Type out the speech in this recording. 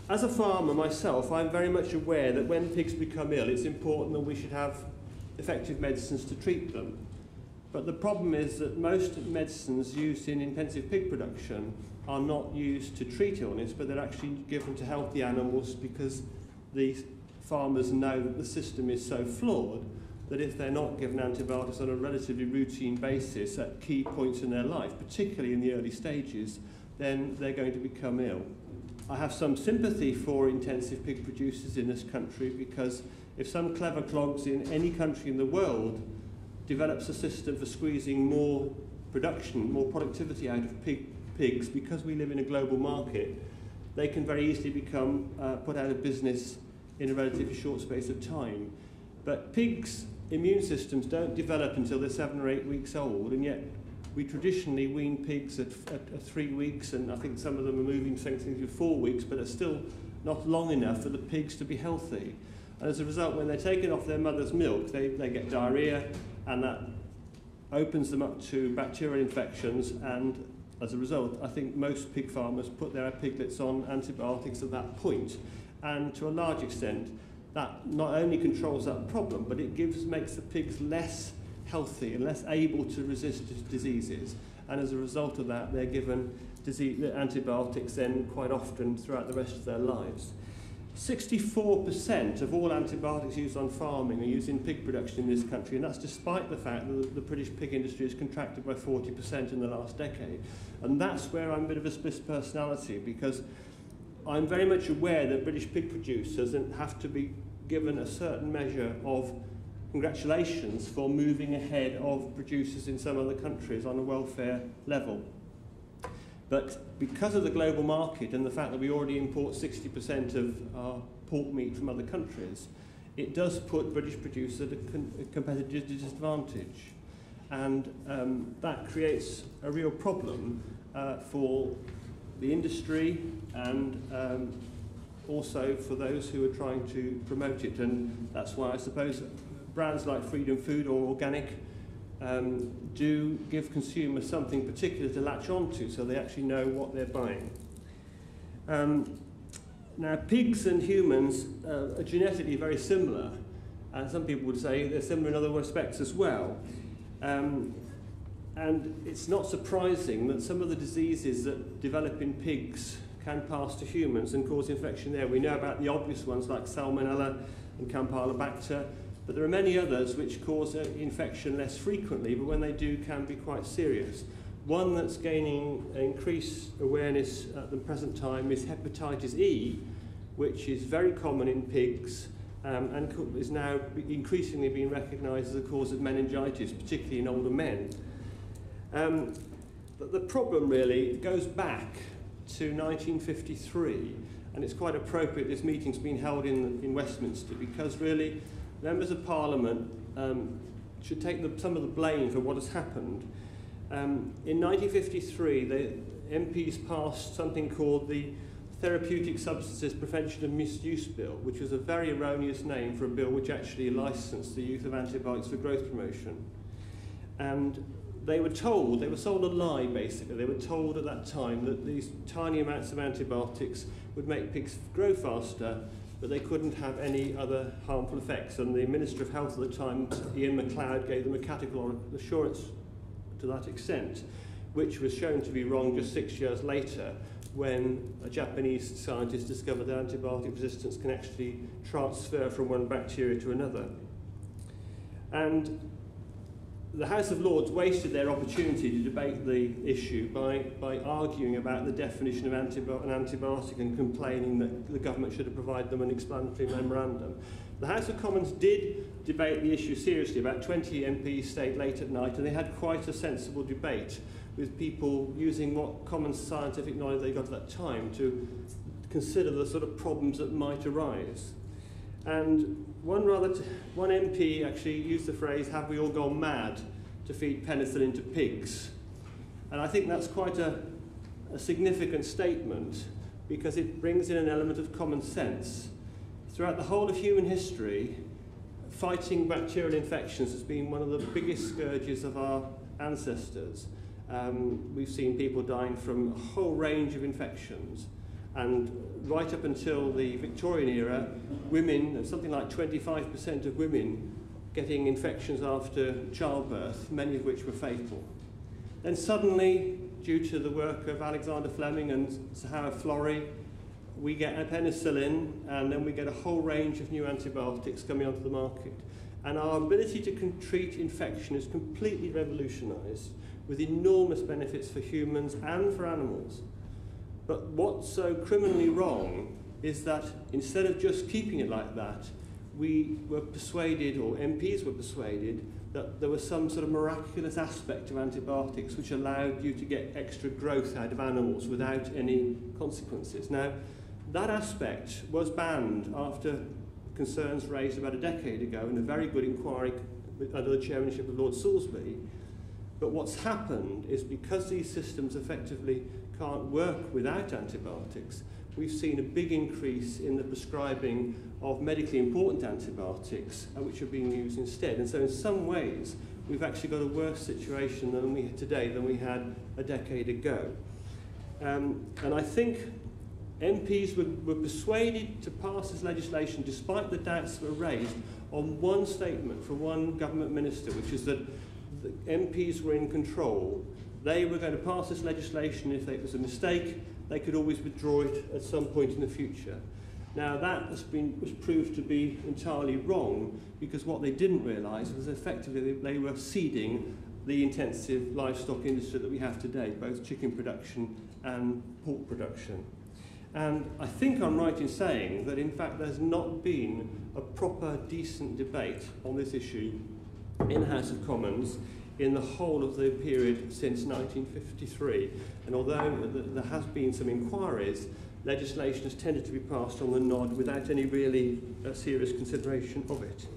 as a farmer myself, I'm very much aware that when pigs become ill, it's important that we should have effective medicines to treat them. But the problem is that most medicines used in intensive pig production are not used to treat illness, but they're actually given to healthy animals because the farmers know that the system is so flawed that if they're not given antibiotics on a relatively routine basis at key points in their life, particularly in the early stages, then they're going to become ill. I have some sympathy for intensive pig producers in this country, because if some clever clogs in any country in the world develops a system for squeezing more production, more productivity out of pigs, because we live in a global market, they can very easily become put out of business in a relatively short space of time. But pigs' immune systems don't develop until they're 7 or 8 weeks old, and yet we traditionally wean pigs at 3 weeks, and I think some of them are moving things to 4 weeks, but it's still not long enough for the pigs to be healthy. And as a result, when they're taken off their mother's milk, they get diarrhea, and that opens them up to bacterial infections, and as a result, I think most pig farmers put their piglets on antibiotics at that point. And to a large extent, that not only controls that problem, but it makes the pigs less healthy and less able to resist diseases. And as a result of that, they're given antibiotics then quite often throughout the rest of their lives. 64% of all antibiotics used on farming are used in pig production in this country, and that's despite the fact that the British pig industry has contracted by 40% in the last decade. And that's where I'm a bit of a split personality, because I'm very much aware that British pig producers have to be given a certain measure of congratulations for moving ahead of producers in some other countries on a welfare level. But because of the global market and the fact that we already import 60% of our pork meat from other countries, it does put British producers at a competitive disadvantage. And that creates a real problem for the industry and also for those who are trying to promote it. And that's why I suppose brands like Freedom Food or Organic do give consumers something particular to latch onto, so they actually know what they're buying. Now, pigs and humans are genetically very similar, and some people would say they're similar in other respects as well. And it's not surprising that some of the diseases that develop in pigs can pass to humans and cause infection there. We know about the obvious ones like Salmonella and Campylobacter, but there are many others which cause infection less frequently, but when they do can be quite serious. One that's gaining increased awareness at the present time is hepatitis E, which is very common in pigs and is now increasingly being recognised as a cause of meningitis, particularly in older men. But the problem really goes back to 1953, and it's quite appropriate this meeting's been held in Westminster, because really members of Parliament should take some of the blame for what has happened. In 1953, the MPs passed something called the Therapeutic Substances Prevention of Misuse Bill, which was a very erroneous name for a bill which actually licensed the use of antibiotics for growth promotion. And they were sold a lie basically. They were told at that time that these tiny amounts of antibiotics would make pigs grow faster, but they couldn't have any other harmful effects. And the Minister of Health at the time, Ian MacLeod, gave them a categorical assurance to that extent, which was shown to be wrong just 6 years later, when a Japanese scientist discovered that antibiotic resistance can actually transfer from one bacteria to another. And the House of Lords wasted their opportunity to debate the issue by arguing about the definition of an antibiotic and complaining that the government should have provided them an explanatory memorandum. The House of Commons did debate the issue seriously. About 20 MPs stayed late at night, and they had quite a sensible debate with people using what common scientific knowledge they got at that time to consider the sort of problems that might arise. And one MP actually used the phrase, "Have we all gone mad to feed penicillin to pigs?" And I think that's quite a significant statement, because it brings in an element of common sense. Throughout the whole of human history, fighting bacterial infections has been one of the biggest scourges of our ancestors. We've seen people dying from a whole range of infections, And right up until the Victorian era, women, something like 25% of women getting infections after childbirth, many of which were fatal. Then suddenly, due to the work of Alexander Fleming and Sir Howard Florey, we get a penicillin, and then we get a whole range of new antibiotics coming onto the market. And our ability to treat infection is completely revolutionised, with enormous benefits for humans and for animals. But what's so criminally wrong is that instead of just keeping it like that, we were persuaded, or MPs were persuaded, that there was some sort of miraculous aspect of antibiotics which allowed you to get extra growth out of animals without any consequences. Now, that aspect was banned after concerns raised about a decade ago in a very good inquiry under the chairmanship of Lord Salisbury. But what's happened is, because these systems effectively can't work without antibiotics, we've seen a big increase in the prescribing of medically important antibiotics, which are being used instead. And so in some ways, we've actually got a worse situation than we had a decade ago. And I think MPs were persuaded to pass this legislation despite the doubts that were raised on one statement from one government minister, which is that the MPs were in control. They were going to pass this legislation. If it was a mistake, they could always withdraw it at some point in the future. Now, that was proved to be entirely wrong, because what they didn't realise was effectively they were seeding the intensive livestock industry that we have today, both chicken production and pork production. And I think I'm right in saying that, in fact, there's not been a proper, decent debate on this issue in the House of Commons in the whole of the period since 1953. And although there has been some inquiries, legislation has tended to be passed on the nod without any really serious consideration of it.